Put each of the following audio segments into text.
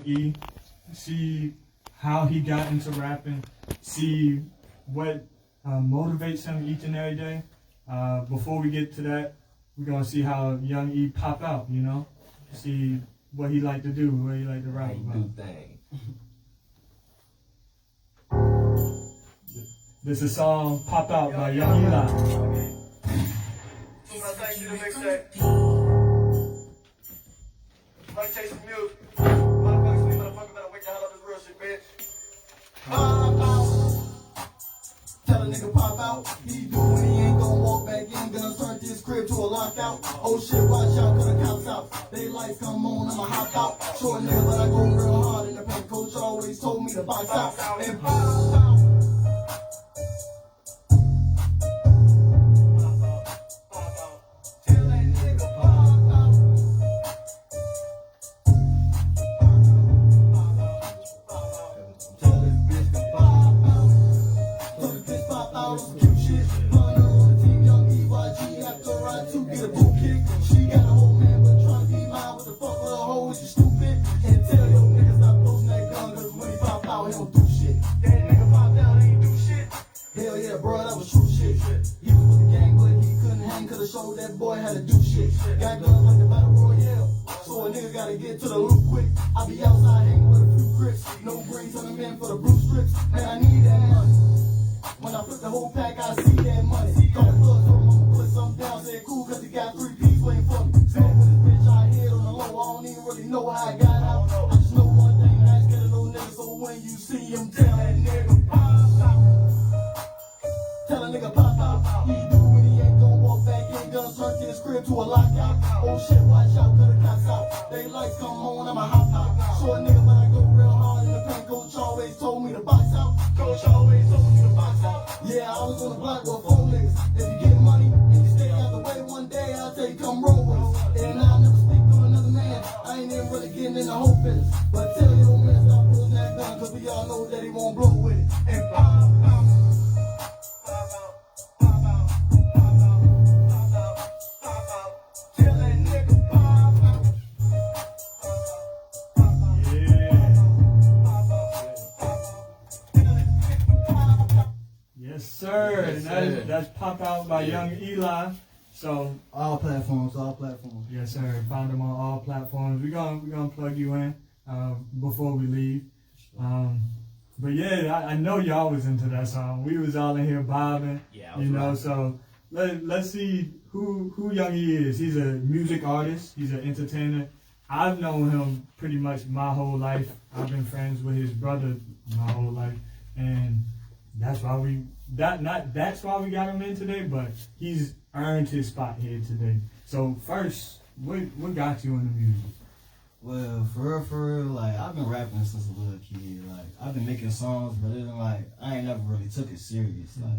E, see how he got into rapping, see what motivates him each and every day. Before we get to that, we're gonna see how Young E pop out, you know, see what he like to do, what he like to rap about. Do thing. This is a song "Pop Out" by Young Eli. Like chasing music. Motherfuckers, we motherfucker better wake the hell up. This real shit, bitch. Pop out. Tell a nigga pop out. He do when he ain't gon' walk back in. Gonna turn this crib to a lockout. Oh shit, watch out, cause the cops out. They lights come on, I'ma hop out. Short nigga, but I go real hard. And the paint coach always told me to box out. And pop out. That boy had to do shit. Got guns like the battle royale, so a nigga gotta get to the loop quick. I be outside hanging with a few crips. No brains on the man for the blue strips. Man, I need that money. When I flip the whole pack, I see that money. Couple plugs on him, I'ma put some down. Say it cool, cause he got 3 P's waiting for me. Smoke with this bitch, I hit on the low. I don't even really know how I got out. I just know one thing, I ain't scared of no nigga. So when you see him, tell that nigga pop out. Tell a nigga pop out. He do when he ain't gon' walk back in. Gonna turn this crib to a lockout. Oh shit, watch out, cause the cops out. They lights come on, I'ma hop out. Short nigga, but I go real hard. And the paint coach always told me to box out. Coach always told me to box out. Yeah, I was on the block with 4 niggas. If you get money and you stay out the way, one day I'll tell you come roll with us. And I'll never speak to another man. I ain't even really getting in the whole business. But tell your man stop pulling that gun, cause we all know that he won't blow with it. And pop out. Yes, sir. Yes, And that's Pop Out by Young Eli. So All platforms. yes, sir. Found him on all platforms. We're gonna plug you in before we leave. But yeah, I know y'all was into that song. We was all in here bobbing. Yeah, you know. So let's see who Young E is. He's a music artist. He's an entertainer. I've known him pretty much my whole life. I've been friends with his brother my whole life, and that's why we got him in today. But he's earned his spot here today. So first, what got you into music? Well, for real, like, I've been rapping since a little kid. Like, I've been making songs, but it like, I ain't never really took it serious. Like,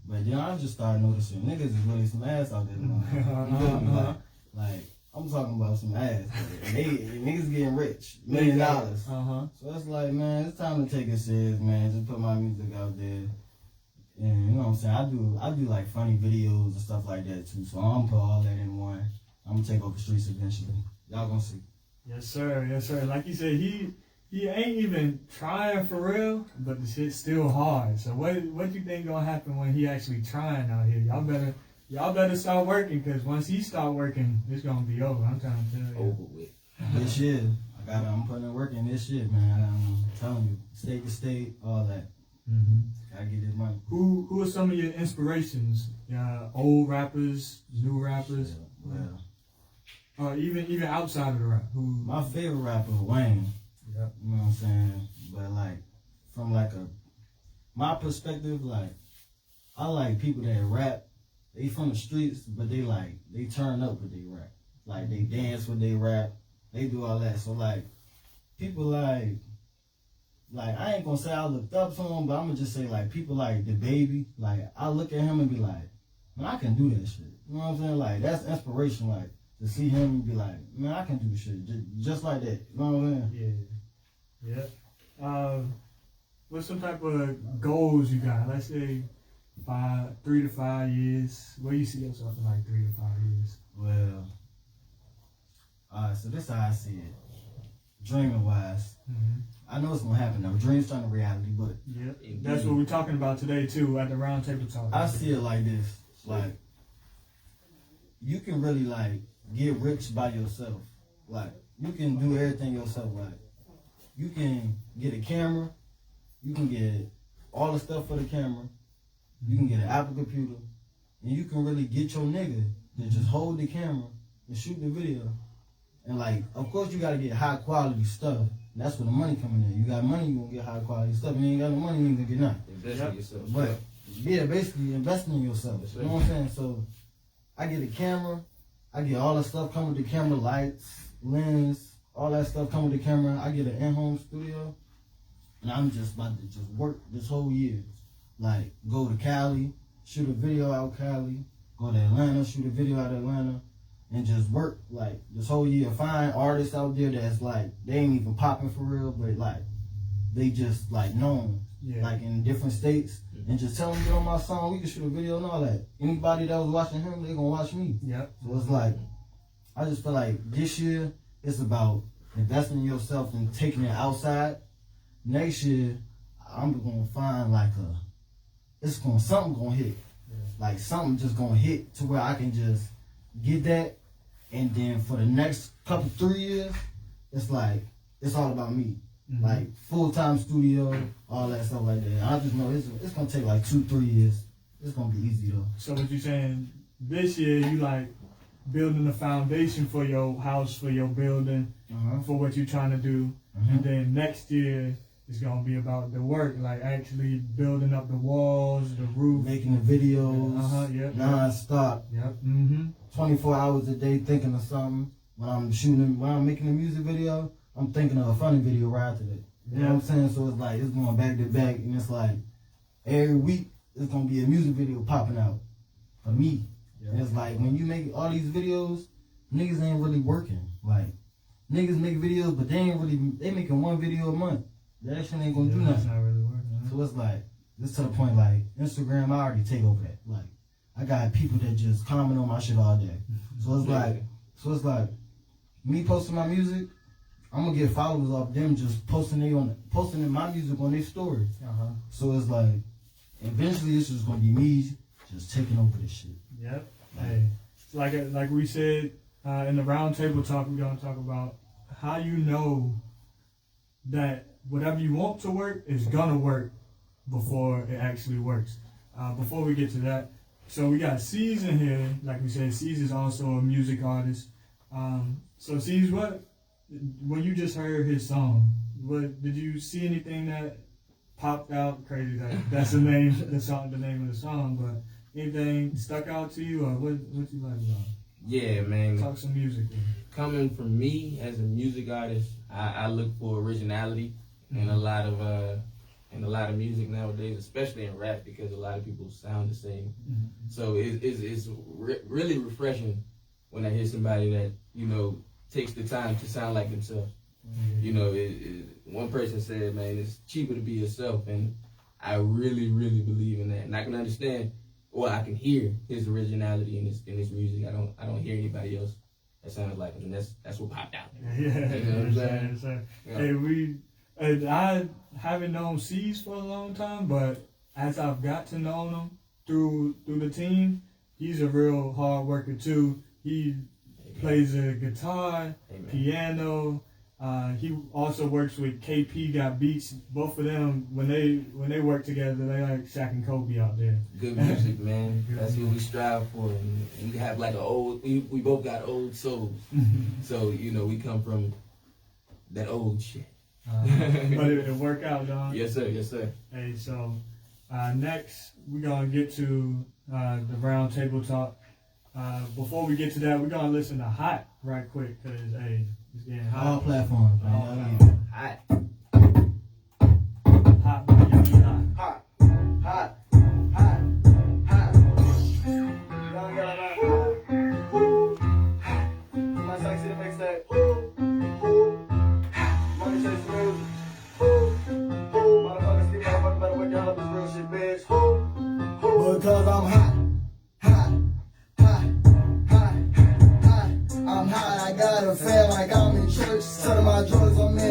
but then I just started noticing niggas is really some ass out there. You feel me? Like, I'm talking about some ass. Niggas getting rich, $1 million. So it's like, man, it's time to take it serious, man. Just put my music out there. And you know what I'm saying? I do like funny videos and stuff like that too. So I'm gonna put all that in one. I'm gonna take over the streets eventually. Y'all gonna see. Yes, sir. Yes, sir. Like you said, he ain't even trying for real, but the shit's still hard. So what you think gonna happen when he actually trying out here? Y'all better start working, because once he start working, it's gonna be over. I'm trying to tell you. Over with. This year, I'm putting in work in this shit, man. I'm telling you, state to state, all that. Gotta get this money. Who are some of your inspirations? Old rappers, new rappers? Well, Or even outside of the rap? my favorite rapper, Wayne. Yep. You know what I'm saying? But like, from like my perspective, like, I like people that rap. They from the streets, but they turn up with they rap. Like, they dance with they rap. They do all that. So like, people like I ain't gonna say I looked up to him, but I'm gonna just say like people like the baby. Like, I look at him and be like, man, I can do that shit. You know what I'm saying? Like, that's inspiration. Like, to see him and be like, man, I can do shit just like that. You know what I'm saying? Yeah. What's some type of goals you got? Let's say 3 to 5 years. Where you see yourself in like 3 to 5 years? Well, alright, so this is how I see it. dreaming wise. I know it's gonna happen though. Dreams turn to reality, but that's what we're talking about today too at the round table talk. I see it like this: like you can really like get rich by yourself. Like you can do everything yourself. Like you can get a camera, you can get all the stuff for the camera, you can get an Apple computer, and you can really get your nigga to just hold the camera and shoot the video. And like, of course, you gotta get high quality stuff. That's where the money coming in. You got money, you gonna get high quality stuff. You ain't got no money, you ain't gonna get nothing. Invest in yourself. But yeah, basically investing in yourself. You know what I'm saying? So I get a camera, I get all the stuff come with the camera, lights, lens, all that stuff come with the camera. I get an in-home studio, and I'm just about to just work this whole year. Like go to Cali, shoot a video out Cali, go to Atlanta, shoot a video out Atlanta. And just work like this whole year. Find artists out there that's like they ain't even popping for real, but like they just like known, like in different states, and just tell them get on my song. We can shoot a video and all that. Anybody that was watching him, they gonna watch me. So it's like I just feel like this year it's about investing in yourself and taking it outside. Next year I'm gonna find like something gonna hit, like something just gonna hit to where I can just get that, and then for the next couple 3 years, it's like it's all about me, like full-time studio, all that stuff like that. I just know it's gonna take like 2-3 years. It's gonna be easy though. So what you saying? This year you like building the foundation for your house, for your building, for what you're trying to do, and then next year it's gonna be about the work, like actually building up the walls, the roof, making the videos, non-stop. 24 hours a day thinking of something. When I'm making a music video, I'm thinking of a funny video right after that. You know what I'm saying? So it's like, it's going back to back, and it's like, every week, it's going to be a music video popping out for me. And it's like, when you make all these videos, niggas ain't really working. Like, niggas make videos, but they making one video a month. That shit ain't going to do nothing. That's not really working. So it's like, it's to the point, like, Instagram, I already take over that. Like, I got people that just comment on my shit all day. So it's like, me posting my music, I'm gonna get followers off them just posting my music on their story. So it's like, eventually it's just gonna be me just taking over this shit. Hey, like we said in the round table talk, we're gonna talk about how you know that whatever you want to work is gonna work before it actually works. Before we get to that. So we got C's in here, like we said. C's is also a music artist. So C's, when you just heard his song, did you see anything that popped out? Crazy that's the name of the song, but anything stuck out to you, or what you like about? Yeah, man. Talk some music. Coming from me as a music artist, I look for originality in a lot of music nowadays, especially in rap, because a lot of people sound the same. So it's really refreshing when I hear somebody that, you know, takes the time to sound like themselves. You know, one person said, man, it's cheaper to be yourself, and I really, really believe in that. And I can understand, or I can hear his originality in his music. I don't hear anybody else that sounds like him, and that's what popped out. You know what I'm saying? Hey, I haven't known C's for a long time, but as I've got to know him through the team, he's a real hard worker too. He plays a guitar, piano. He also works with KP Got Beats. Both of them, when they work together, they like Shaq and Kobe out there. Good music, man. That's what we strive for. And we have like we both got old souls. So, you know, we come from that old shit. But it work out, John. Yes, sir. Yes, sir. Hey, so next we're gonna get to the round table talk. Before we get to that, we're gonna listen to "Hot" right quick, cause hey, it's getting hot. All platforms, man. Hot. Hot, by Young E. Hot. Hot, hot, hot, hot. Young got hot. My sexy to mix that. Money chase music. Motherfuckers keep motherfuckers better with y'all this real shit, bitch. Because I'm hot. I'm hot, I gotta feel like I'm in church. Turn my drugs on me,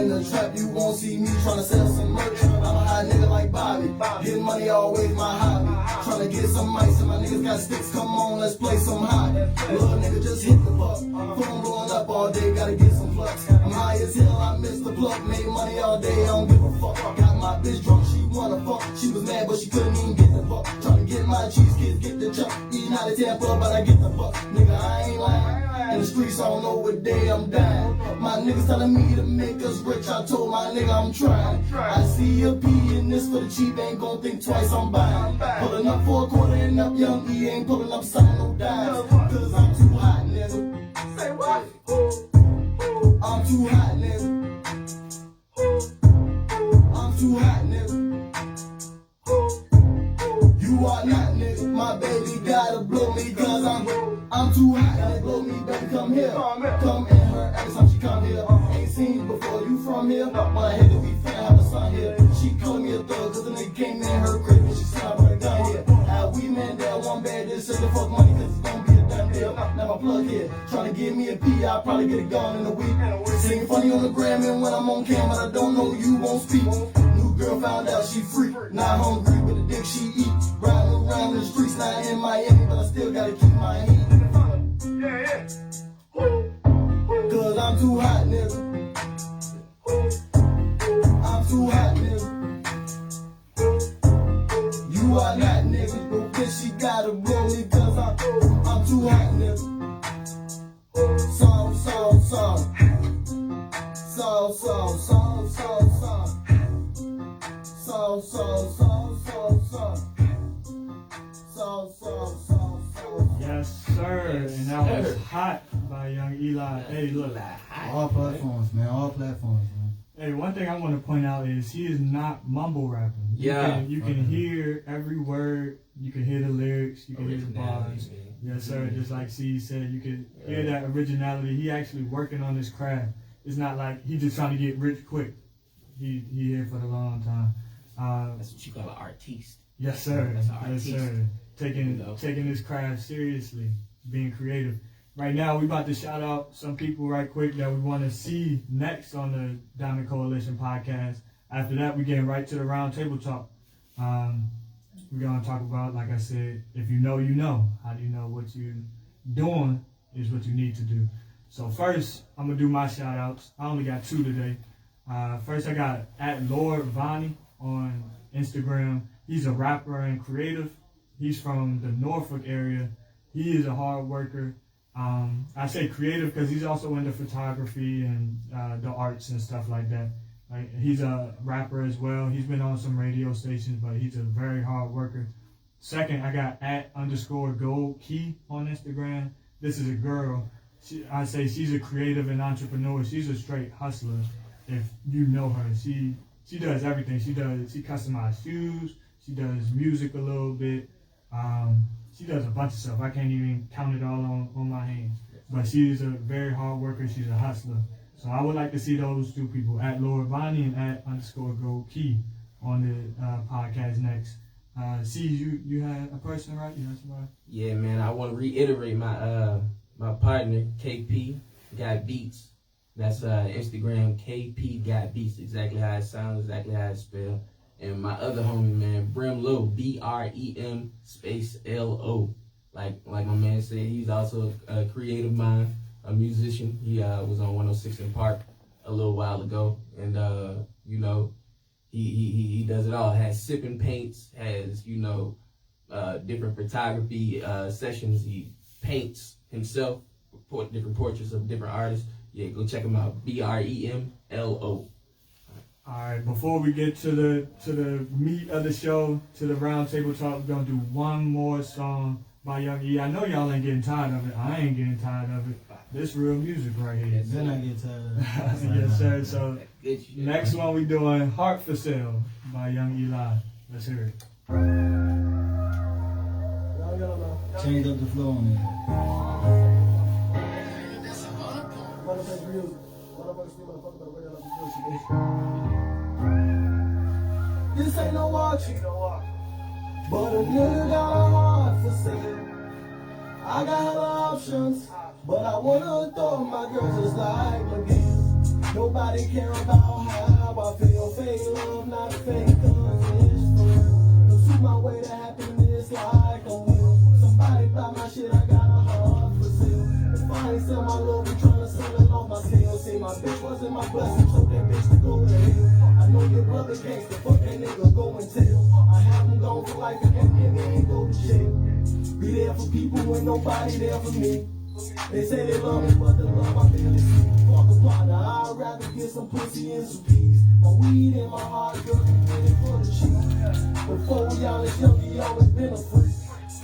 gon' see me tryna sell some merch. I'm a hot nigga like Bobby. Getting money always my hobby. Tryna get some ice and my niggas got sticks. Come on, let's play some hot. Little nigga just hit the buck. Phone blowing up all day, gotta get some flux. I'm high as hell, I missed the plug. Made money all day, I don't give a fuck. Got my bitch drunk, she wanna fuck. She was mad, but she couldn't even get the fuck. Tryna get my cheese, kids get the chuck. Eating out of Tampa, but I get the fuck. Nigga, I ain't lying. In the streets, I don't know what day I'm dying. My niggas telling me to make us rich. I told my nigga I'm trying. I see a P in this for the cheap, ain't gon' think twice, I'm buying. Pulling up for a quarter and up, young E ain't pulling up sign no dimes. Cause I'm too hot, nigga. Say what? I'm too hot, nigga. I'm too hot, nigga. You are not, nigga. My baby gotta blow me cause I'm too hot. Gotta blow me, baby, come here. Come in her every time she come here. Ain't seen you before, you from here? But I hate to be fair, have a son here. She called me a thug cause the nigga came in her crib and she said I brought a gun here. How we man there, one bad, this shit the fuck money cause it's gonna be a done deal. Now my plug here, tryna give me a P, I'll probably get it gone in a week. Singing funny on the gram and when I'm on cam, but I don't know you won't speak. New girl found out she free, not hungry with the dick she eat. Riding around the streets, not in Miami, but I still gotta keep my heat. Cause I'm too hot, nigga. I'm too hot, nigga. You are not, nigga. But bitch, she gotta blow me cause I'm too hot, nigga. Song. Yes, sir. And that was Hot by Young Eli. Hey, look. All platforms, man. All platforms, man. Hey, one thing I want to point out is he is not mumble rapping. You can hear every word. You can hear the lyrics. You can hear the bars. Yes, sir. Just like C said, you can hear that originality. He actually working on his craft. It's not like he just trying to get rich quick. He here for the long time. That's what you call an artiste. Yes, sir. That's an Yes, artiste. sir. Taking his craft seriously, being creative. Right now, we about to shout out some people right quick that we want to see next on the Diamond Coalition podcast. After that, we getting right to the round table talk. We're going to talk about, like I said, if you know, you know. How do you know what you're doing is what you need to do. So first, I'm going to do my shout outs. I only got 2 today. First, I got @LordVani on Instagram. He's a rapper and creative. He's from the Norfolk area. He is a hard worker. I say creative because he's also into photography and the arts and stuff like that. He's a rapper as well. He's been on some radio stations, but he's a very hard worker. Second, I got @_goldkey on Instagram. This is a girl. I say she's a creative and entrepreneur. She's a straight hustler. If you know her, she does everything. She customizes shoes. She does music a little bit. She does a bunch of stuff. I can't even count it all on my hands. But she's a very hard worker. She's a hustler. So I would like to see those 2 people, @LordVani and @_goldkey on the podcast next. See, you had a person, right? You had somebody? Yeah, man. I want to reiterate my partner KP Got Beats. That's Instagram KP Got Beats. Exactly how it sounds. Exactly how it's spelled. And my other homie, man, Bremlo, BREM_LO. Like my man said, he's also a creative mind, a musician. He was on 106 in Park a little while ago, and he does it all. Has sipping paints, has different photography sessions. He paints himself, different portraits of different artists. Yeah, go check him out. BREMLO. All right, before we get to the meat of the show, to the round table talk, we're going to do one more song by Young E. I know y'all ain't getting tired of it. I ain't getting tired of it. This real music right here. Then I get tired of it. Yes, sir. So next one we doing Heart for Sale by Young Eli. Let's hear it. Change up the flow on it. This ain't no auction, but a nigga got a heart for sale. I got other options, but I wanna throw my girl just like McGee. Nobody care about how how I feel. Fake love, not fake, cause it's for real. Pursue my way to happiness like a will. Somebody buy my shit, I got a heart for sale. If I ain't sell my love, we tryna sell it off my scale. See, my bitch wasn't my blessing, told that bitch to go to hell. I know your brother gangsta, fuck that nigga, go and tell. I have him gone for life and that nigga ain't go to jail. Be there for people when nobody there for me. They say they love me, but the love I barely see. Fuck a partner, I'd rather get some pussy and some peas. My weed in my heart, girl, you ready for the cheese. Before we all this young, he always been a freak.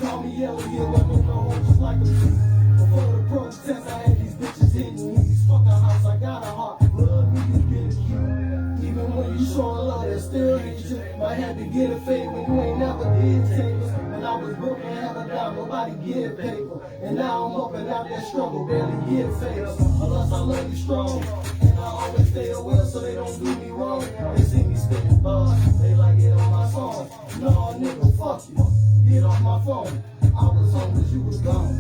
Call me Elliot, women know him just like a tree. Before the protest, I had these bitches hitting knees. Fuck a house, I got a heart. Love me, you get a key. Even when you showing love, they still hate you. Might have to get a favor, you ain't never did favors. When I was broke and had a dime, nobody give paper. And now I'm up and out that struggle, barely give favors. Unless I love you strong, and I always stay aware so they don't do me wrong. They see me spitting bars, they like it on my song. No, nigga, fuck you. Get off my phone. I was home cause you was gone.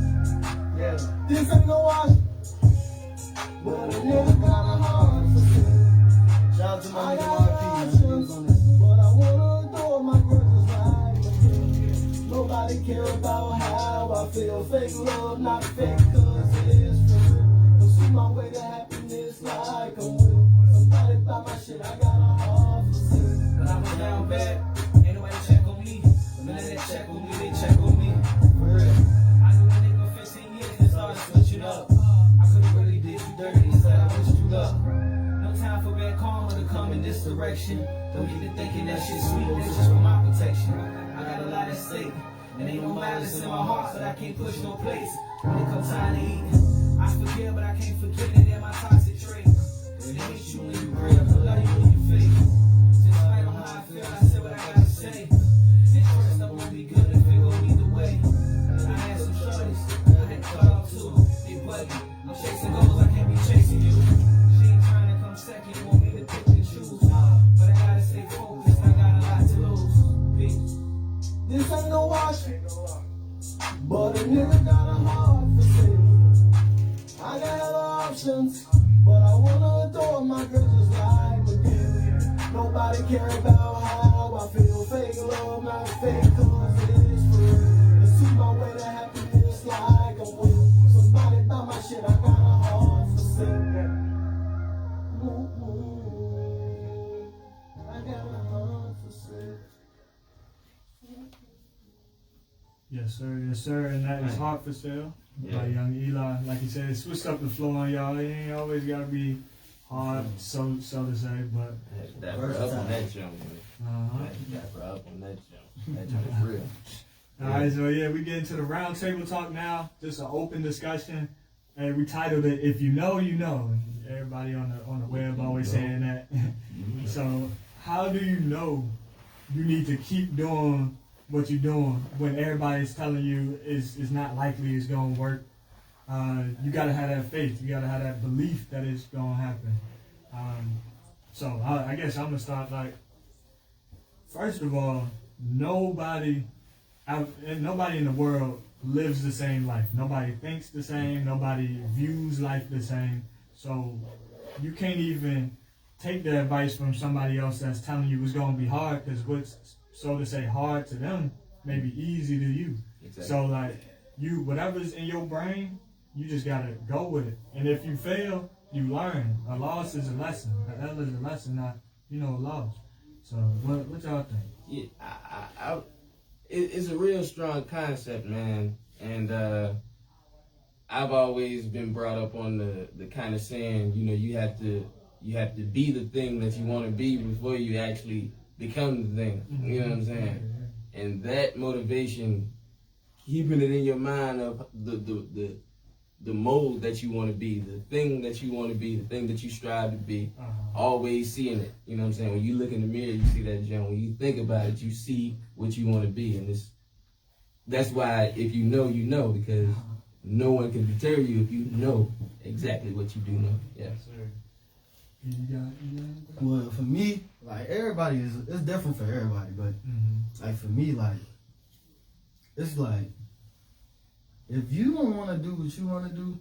Yeah, this ain't no wash, but a nigga got a heart for sin. Shout out to my nigga on this. But I wanna adore my grudges like nobody care about how I feel. Fake love, not fake, cause it's for real. Pursue my way to happiness like a will. Somebody buy my shit, I got a heart for sin. When I was down bad, ain't nobody check on me. When they check on me, they check on me. For real. I knew a nigga 15 years and started switching up. I could've really did you dirty, said I wished you luck. No time for bad karma to come in this direction. Don't get to thinking that shit sweet, that's just for my protection. I got a lot at stake, and ain't no malice in my heart, but I can't push no place. When it comes time to eat, I forget, but I can't forget it in my toxic trait. They hate you when you real, but love you when you fake. Just fight on how I feel, I said what I gotta say. And trust I won't be good if it go either way. I had some shorties, I had to cut off too. They buggy, I'm chasing goals, I can't be chasing you. She ain't trying to come second, want me to pick and choose. But I gotta stay focused, I got a lot to lose. Peace. This ain't no wash, but a nigga got a heart for sale. I got hella options, but I wanna adore my girl just like a kid. Nobody care about how I feel. Fake love, not fake, cause it's for real. Pursue my way to happiness like a will. Somebody buy my shit, I got a heart for sale. I got a heart for sale. Yes, sir, and that is Heart for Sale by Young Eli. Like you said, switched up the flow on y'all. It ain't always gotta be hard, so to say, but That bro up on that jump, man. That bro up on that jump. That jump is real. Alright, so yeah, we get into the round table talk now. Just an open discussion. And we titled it "If You Know, You Know." Everybody on the web always saying that. So how do you know you need to keep doing what you're doing when everybody's telling you it's not likely it's gonna work? You gotta have that faith. You gotta have that belief that it's gonna happen. So I guess I'm gonna start like, first of all, nobody in the world lives the same life. Nobody thinks the same. Nobody views life the same. So you can't even take the advice from somebody else that's telling you it's gonna be hard, because what's, so to say, hard to them may be easy to you. Exactly. So like, you, whatever's in your brain, you just gotta go with it. And if you fail, you learn. A loss is a lesson. A L is a lesson, not, a loss. So what y'all think? Yeah, it's a real strong concept, man. And I've always been brought up on the kind of saying, you have to be the thing that you want to be before you actually become the thing. You know what I'm saying? And that motivation, keeping it in your mind of the mold that you want to be, the thing that you want to be, the thing that you strive to be, always seeing it. You know what I'm saying? When you look in the mirror, you see that gem. When you think about it, you see what you want to be. And that's why if you know, you know, because no one can deter you if you know exactly what you do know. Yeah. Well, for me, like, it's different for everybody, but like for me, like, it's like, if you don't want to do what you want to do,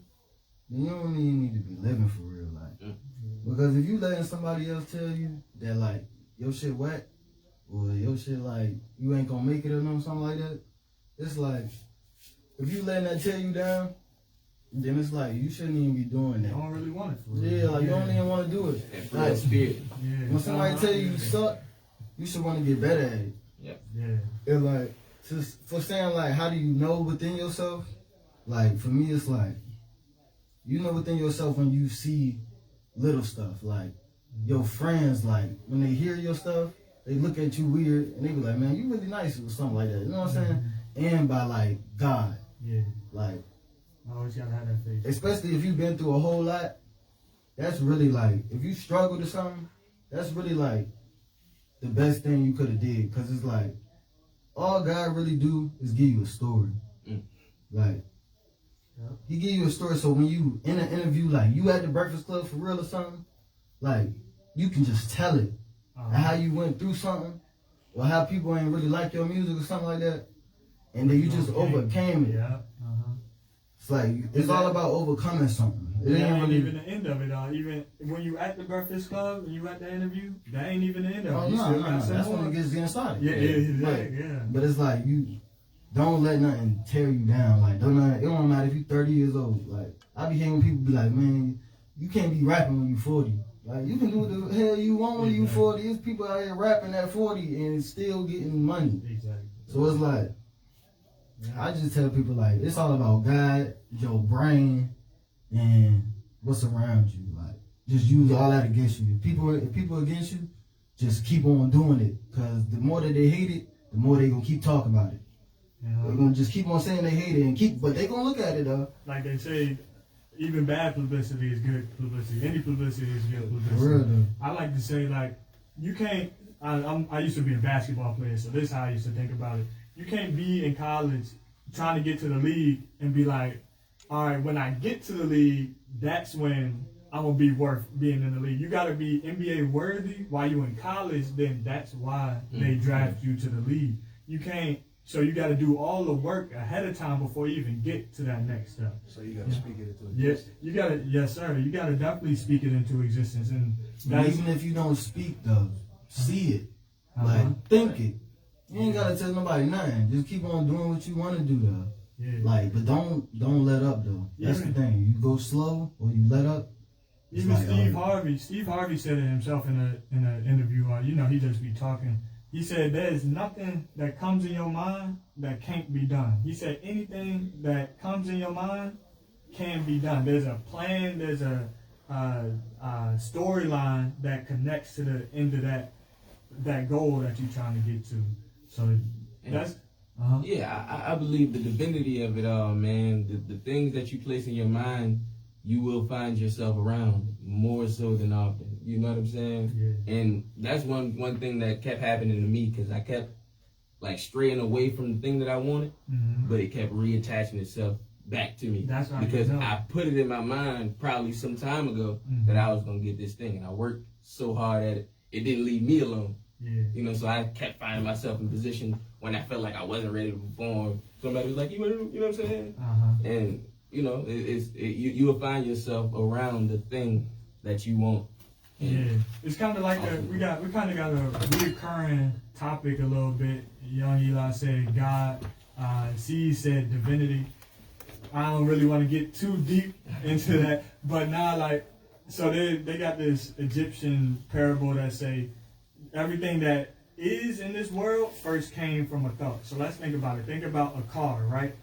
then you don't even need to be living for real. Like, Because if you letting somebody else tell you that like your shit whack or your shit like you ain't gonna make it or something like that, it's like if you letting that tear you down, then it's like you shouldn't even be doing that. You don't really want it for real. Yeah, like you don't even want to do it. And for Like, that spirit. Yeah. when somebody tell you suck, you should want to get better at it. Yeah. And like for saying like how do you know within yourself? Like for me it's like you know within yourself when you see little stuff. Like your friends, like when they hear your stuff, they look at you weird and they be like, man, you really nice or something like that. You know what I'm saying? And by like God. Yeah. Like I always gotta have that faith. especially if you've been through a whole lot, that's really like, if you struggled or something, that's really like the best thing you could have did. Cause it's like, all God really do is give you a story. Like, he give you a story so when you in an interview, like you at the Breakfast Club for real or something, like you can just tell it. And how you went through something, or how people ain't really like your music or something like that. And then you just overcame it. Yeah. It's like, it's all about overcoming something. It That ain't ain't really even the end of it. Even when you at the Breakfast Club and you at the interview, that ain't even the end of it. Oh, You no, still no, got no. some That's more. when it gets getting started. Yeah, Like, yeah. but it's like, you don't let nothing tear you down. Like, it don't matter if you 30 years old. Like, I be hearing people be like, man, you can't be rapping when you 40. Like, you can do what the hell you want when you 40. There's people out here rapping at 40 and still getting money. Exactly. So it's like, I just tell people, like, it's all about God, your brain, and what's around you. Like, just use all that against you. If people against you, just keep on doing it. Because the more that they hate it, the more they gonna keep talking about it. They're gonna just keep on saying they hate it but they gonna look at it though. Like they say, even bad publicity is good publicity. Any publicity is good publicity. For real though. I like to say, like, you can't. I used to be a basketball player, so this is how I used to think about it. You can't be in college trying to get to the league and be like, all right, when I get to the league, that's when I'm gonna be worth being in the league. You gotta be NBA worthy while you in college. Then that's why they draft you to the league. You can't. So you got to do all the work ahead of time before you even get to that next step. So you got to speak it into existence. Yes, you got to. Yes, sir. You got to definitely speak it into existence, and that's, Even if you don't speak though, see it. Like, think it. You ain't gotta tell nobody nothing. Just keep on doing what you want to do though. Yeah. Like, but don't let up though. That's the thing. You go slow or you let up. Even like, Steve Harvey said it himself in an interview. He just be talking. He said there's nothing that comes in your mind that can't be done. He said anything that comes in your mind can be done. There's a plan. There's a storyline that connects to the end of that goal that you're trying to get to. So that's. Yeah, I believe the divinity of it all, man. The things that you place in your mind, you will find yourself around more so than often. You know what I'm saying? Yeah. And that's one thing that kept happening to me because I kept like straying away from the thing that I wanted, but it kept reattaching itself back to me. That's right. Because I put it in my mind probably some time ago that I was gonna get this thing, and I worked so hard at it. It didn't leave me alone. Yeah. You know, so I kept finding myself in positions when I felt like I wasn't ready to perform. Somebody was like, you know what I'm saying? And you know, you will find yourself around the thing that you want. Yeah, it's kind of like we kind of got a reoccurring topic a little bit. Young Eli said God, C said divinity. I don't really want to get too deep into that, but now so they got this Egyptian parable that say everything that is in this world first came from a thought. So let's think about it. Think about a car, right?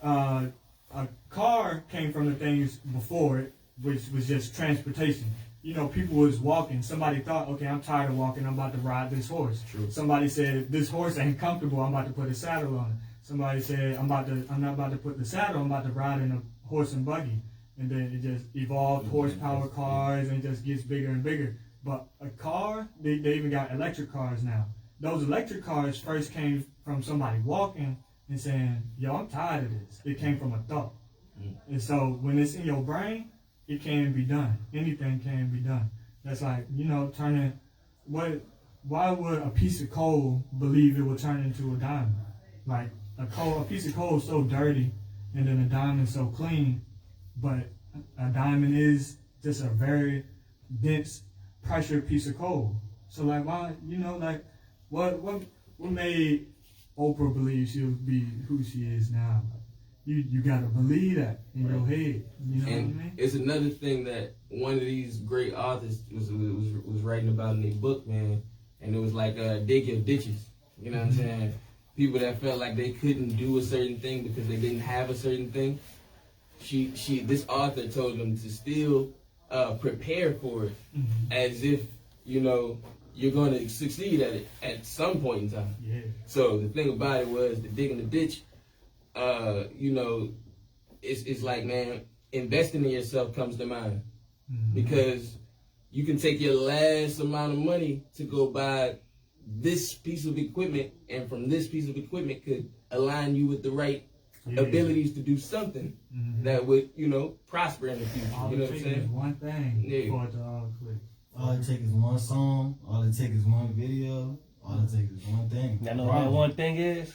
A car came from the things before it, which was just transportation. You know, people was walking. Somebody thought, okay, I'm tired of walking. I'm about to ride this horse. True. Somebody said, this horse ain't comfortable. I'm about to put a saddle on it. Somebody said, I'm not about to put the saddle. I'm about to ride in a horse and buggy. And then it just evolved horsepower cars and it just gets bigger and bigger. But a car, they even got electric cars now. Those electric cars first came from somebody walking and saying, yo, I'm tired of this. It came from a thought. And so when it's in your brain, it can be done. Anything can be done. That's like, why would a piece of coal believe it will turn into a diamond? Like a piece of coal is so dirty and then a diamond so clean, but a diamond is just a very dense pressure piece of coal. So like, why, like, what made Oprah believe she'll be who she is now? You gotta believe that in your head. You know and what I mean? It's another thing that one of these great authors was writing about in their book, man. And it was like dig your ditches. You know what I'm saying? People that felt like they couldn't do a certain thing because they didn't have a certain thing. This author told them to still prepare for it, as if you're going to succeed at it at some point in time. Yeah. So the thing about it was the digging the ditch. It's like, man, investing in yourself comes to mind, because you can take your last amount of money to go buy this piece of equipment, and from this piece of equipment could align you with the right abilities to do something that would, prosper in the future. All you know it what I'm takes is saying? one thing for it to all click. All it takes is one song. All it takes is one video. All it takes is one thing. I know what that one thing is?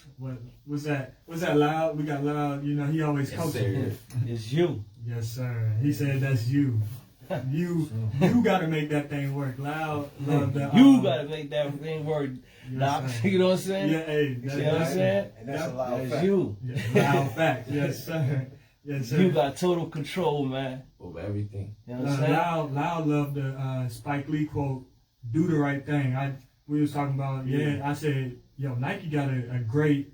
What's that? What's that, Loud? We got Loud. He always coaches. It's you. Yes, sir. He said that's you. You gotta make that thing work. Loud love that. You gotta make that thing work. Yes, You know what I'm saying? Yeah, hey. You know what I'm saying? And that's a loud That's fact. you. Loud fact. Yes, sir. Yes, sir. You got total control, man. Over everything. You know what I'm saying? Loud loved the Spike Lee quote, "Do the right thing." We was talking about, I said, yo, Nike got a great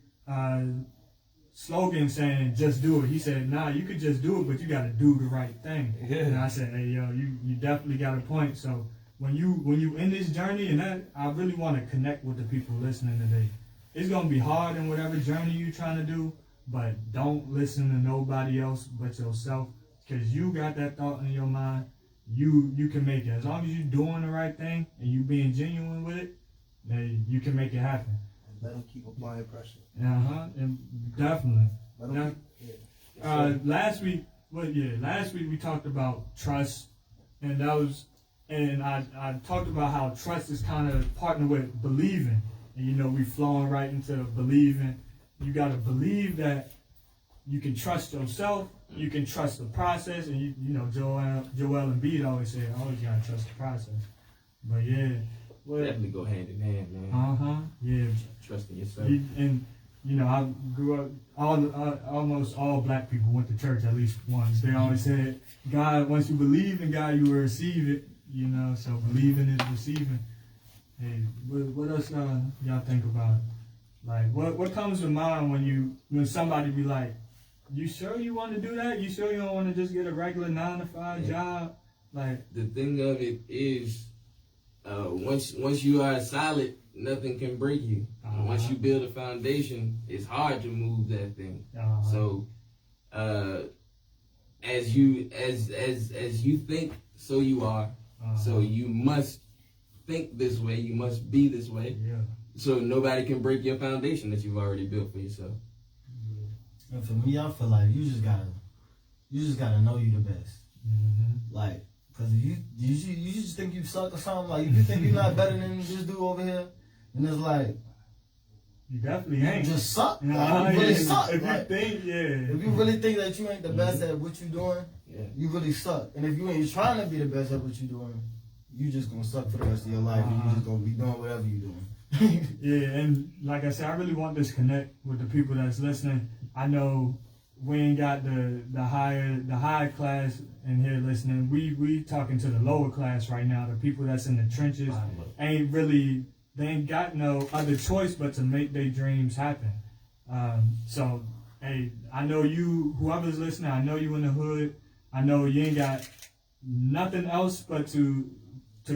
slogan saying, "Just do it." He said, "Nah, you could just do it, but you got to do the right thing." Yeah. And I said, "Hey, yo, you definitely got a point." So when you in this journey, and I really want to connect with the people listening today. It's gonna be hard in whatever journey you're trying to do, but don't listen to nobody else but yourself, because you got that thought in your mind. You can make it as long as you're doing the right thing and you being genuine with it. Then you can make it happen. Let them keep applying pressure. And definitely. Let them Last week we talked about trust, and I talked about how trust is kind of partnered with believing, and we flowing right into believing. You got to believe that you can trust yourself, you can trust the process, and Joel Embiid always said, always gotta trust the process. But Definitely go hand in hand, man. Yeah. Trusting yourself. I grew up. Almost all black people went to church at least once. They always said, "God, once you believe in God, you will receive it." So believing is receiving. Hey, what else y'all think about? Like, what comes to mind when somebody be like, "You sure you want to do that? You sure you don't want to just get a regular 9-to-5 job?" Like, the thing of it is, once you are solid, nothing can break you. Once you build a foundation, it's hard to move that thing. So, as you think, so you are. So you must think this way. You must be this way. Yeah. So nobody can break your foundation that you've already built for yourself. And for me, I feel like you just gotta know you the best. Like, cause if you just think you suck or something. Like, if you think you're not better than this dude over here, and it's like, you definitely ain't. You just suck. You really suck. If like, you think, if you really think that you ain't the best at what you doing, you really suck. And if you ain't trying to be the best at what you doing, you just gonna suck for the rest of your life, and you just gonna be doing whatever you doing. And like I said, I really want this connect with the people that's listening. I know we ain't got the high class in here listening. We talking to the lower class right now. The people that's in the trenches they ain't got no other choice but to make their dreams happen. So, hey, I know you, whoever's listening, I know you in the hood. I know you ain't got nothing else but to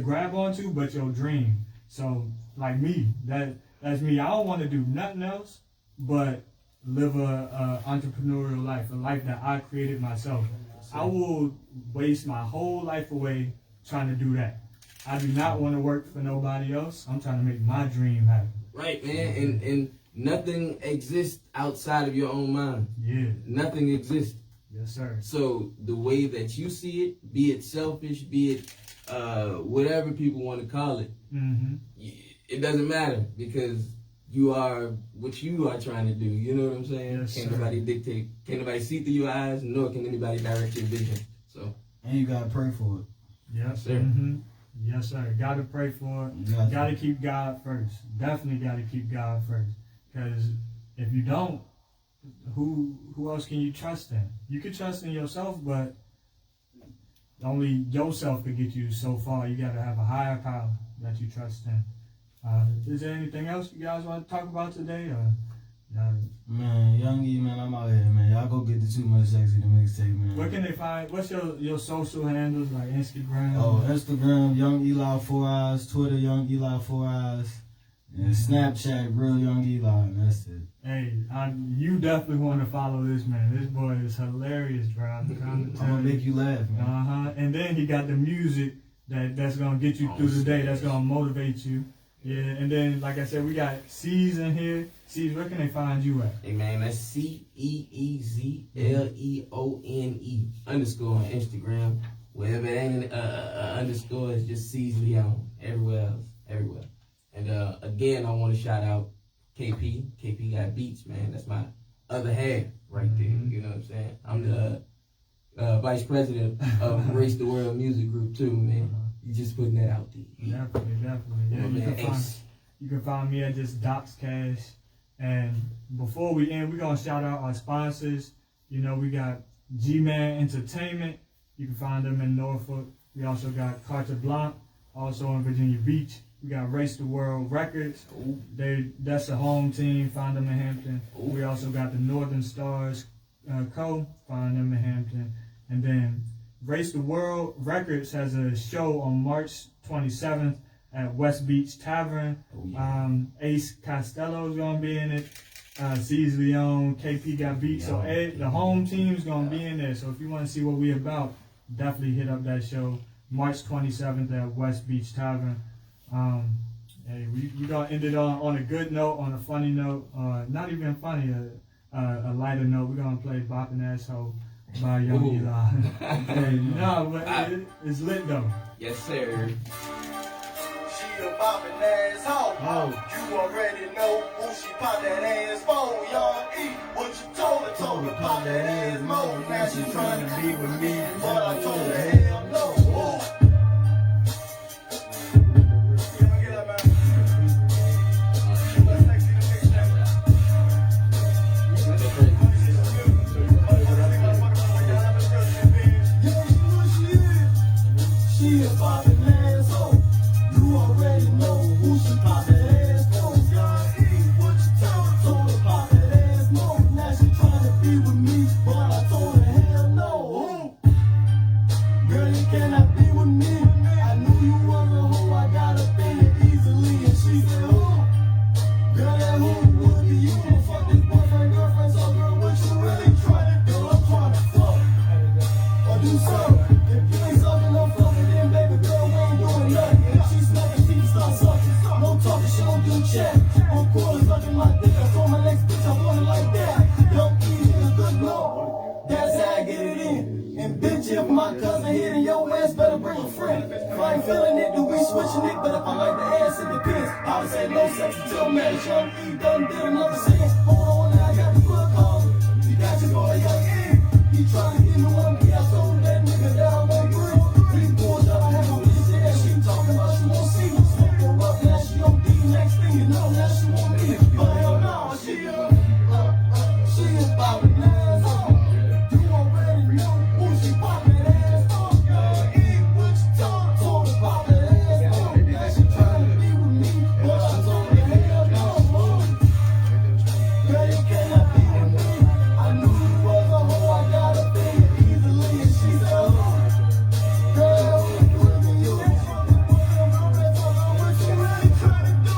grab onto but your dream. So, like me, that's me. I don't want to do nothing else but live a entrepreneurial life, a life that I created myself. I will waste my whole life away trying to do that. I do not want to work for nobody else. I'm trying to make my dream happen. Right, man. And nothing exists outside of your own mind. Yeah. Nothing exists. Yes, sir. So the way that you see it, be it selfish, be it whatever people want to call it, it doesn't matter, because you are what you are trying to do. You know what I'm saying? Yes, can't sir. nobody dictate. Can't nobody see through your eyes, nor can anybody direct your vision. So. And you gotta pray for it. Yes, sir. Yes, sir. Got to pray for it. Yeah. Got to keep God first. Definitely got to keep God first. Because if you don't, who else can you trust in? You can trust in yourself, but only yourself could get you so far. You got to have a higher power that you trust in. Is there anything else you guys want to talk about today? Man, Young E, man, I'm out here, man. Y'all go get the Too Much Sexy, the mixtape, man. Where can they find? What's your social handles like Instagram? Oh, Instagram, Young Eli 4 Eyes. Twitter, Young Eli 4 Eyes. And Snapchat, Real Young Eli, and that's it. Hey, you definitely want to follow this man. This boy is hilarious, bro. I'm trying to tell I'm gonna you. make you laugh, man. And then he got the music that's gonna get you through the day. That's gonna motivate you. Yeah. And then, like I said, we got C's in here. C's, where can they find you at? Hey man, that's CEEZLEONE _ on Instagram. Wherever it ain't underscore, it's just C's Leon. Everywhere else, everywhere. And again, I want to shout out KP. KP got beats, man. That's my other half right there. You know what I'm saying? I'm the vice president of Race the World Music Group too, man. You just putting that out there. Definitely. Yeah, you can find me at just Docs Cash. And before we end, we're gonna shout out our sponsors. You know, we got G-Man Entertainment. You can find them in Norfolk. We also got Carte Blanc, also in Virginia Beach. We got Race the World Records. That's a home team. Find them in Hampton. We also got the Northern Stars Co. Find them in Hampton. And then Race the World Records has a show on March 27th at West Beach Tavern. Ace Costello is going to be in it. C's Leon, KP got beat. So the home team's going to be in there. So if you want to see what we about, definitely hit up that show. March 27th at West Beach Tavern. Hey, we gonna end it on a good note, on a funny note, not even funny, a lighter note. We're gonna play Boppin' Asshole by Young Eli. Hey, no, but it's lit though. Yes, sir. She a boppin' asshole. You already know who she pop that ass for. Young E, what you told her? Told her pop that ass more. Now she trying to be with me, but I told her hell no. She a boppin' asshole. You already know who she pop that ass for. Young E, what you told her pop that ass more. Now she tryna be with me, but I told her hell no. Girl, you cannot be with me. I knew you was a hoe, I got up in it easily. And she said, oh, girl, that hoe would be you. Gonna fuck this boyfriend, girlfriend, so girl, what you really tryna do? I'm tryna fuck or do something. If you ain't sucking, I'm fucking, then baby girl, we ain't doing nothing. If she smoking, she can start sucking. No talking, she don't do chat. On quarter, sucking my dick. I told my next bitch I want it like that. Young E is good lord. That's how I get it in. And bitch, if my cousin here, then your ass better bring a friend. If I ain't feeling it, then we switching it. But if I like the ass, it depends. I would say no sex until marriage. Young E done did another sin. Hold on, now I got the good call. You got your boy, Young E. He trying to get me one beat. I told that nigga that I won't breathe. These boys that I have on this ass, she talking about she won't see me. Smoke her up, now she on D. Next thing you know, now she want me. But hell no, she is boppin' asshole. You already know who she poppin' ass for. Young E, what you told her pop that ass for. Now she tryna be with me, but I told her hell no. Girl, you cannot be with me. I knew you was a hoe, I got up in it easily. And she said, oh, girl, what you really tryna do?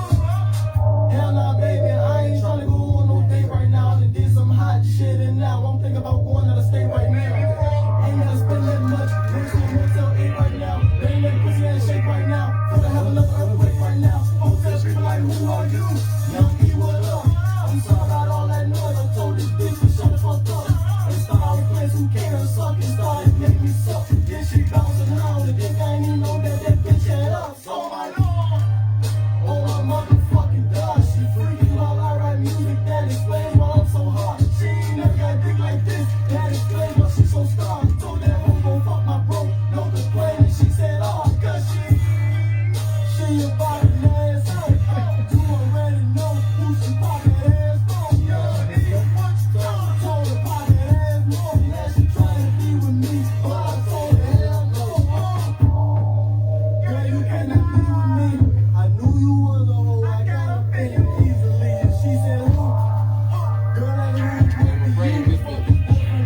can it be with me? I knew you was a hoe, I got up in it easily. And she said, who? Girl, I knew you would be you.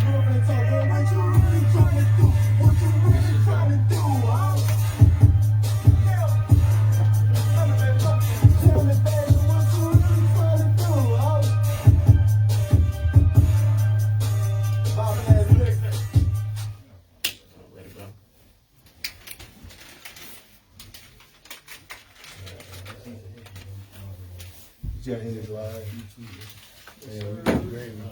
Girlfriend talk, girl, what you really trying to do? What you really trying to do, huh? Tell me, baby, what you really trying to do, huh? Bobbing ass liquor. Way to go. Yeah, it is live. Yeah, great, man.